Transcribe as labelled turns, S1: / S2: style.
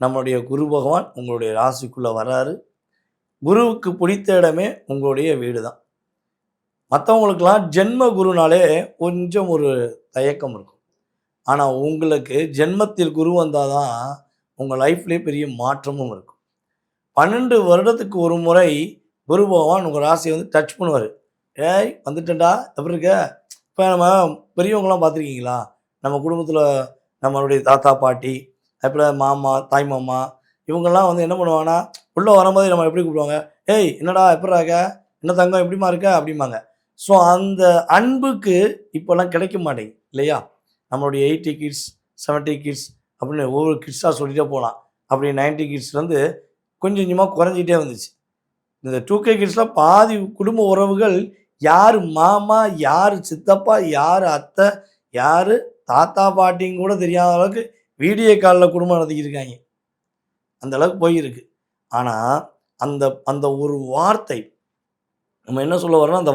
S1: நம்முடைய குரு பகவான் உங்களுடைய ராசிக்குள்ளே வராரு. குருவுக்கு பிடித்த இடமே உங்களுடைய வீடு தான். மற்றவங்களுக்கெல்லாம் ஜென்ம குருனாலே கொஞ்சம் ஒரு தயக்கம் இருக்கும். ஆனால் உங்களுக்கு ஜென்மத்தில் குரு வந்தால் தான் உங்கள் லைஃப்லேயே பெரிய மாற்றமும் இருக்கும். 12 வருடத்துக்கு ஒரு முறை குரு பகவான் உங்கள் ராசியை வந்து டச் பண்ணுவார். ஏய் வந்துட்டேன்டா, எப்படி இருக்க? இப்போ நம்ம பெரியவங்களாம் பார்த்துருக்கீங்களா? நம்ம குடும்பத்தில் நம்மளுடைய தாத்தா பாட்டி, அதுபோல் மாமா, தாய் மாமா இவங்கெல்லாம் வந்து என்ன பண்ணுவாங்கன்னா, உள்ளே வரும்போதே நம்ம எப்படி கூப்பிடுவாங்க? ஏய் என்னடா எப்படிடா இருக்க? என்ன தங்கம் எப்படிம்மா இருக்க? அப்படிம்பாங்க. ஸோ அந்த அன்புக்கு இப்போலாம் கிடைக்க மாட்டேங்குது இல்லையா? நம்மளுடைய 80 கிட்ஸ், 70 கிட்ஸ் அப்படின்னு ஒவ்வொரு கிட்ஸாக சொல்லிகிட்டே போகலாம். அப்படி 90 கிட்ஸ்லேருந்து கொஞ்சம் கொஞ்சமாக குறைஞ்சிட்டே வந்துச்சு. இந்த 2K கிட்ஸ்லாம் பாதி குடும்ப உறவுகள் யார் மாமா, யார் சித்தப்பா, யார் அத்தை, யார் தாத்தா பாட்டின்னு கூட தெரியாத அளவுக்கு வீடியோ காலில் குடும்பம் நடத்திக்கிட்டு இருக்காங்க. அந்த அளவுக்கு போயிருக்கு. ஆனால் அந்த அந்த ஒரு வார்த்தை நம்ம என்ன சொல்ல வரோன்னா, அந்த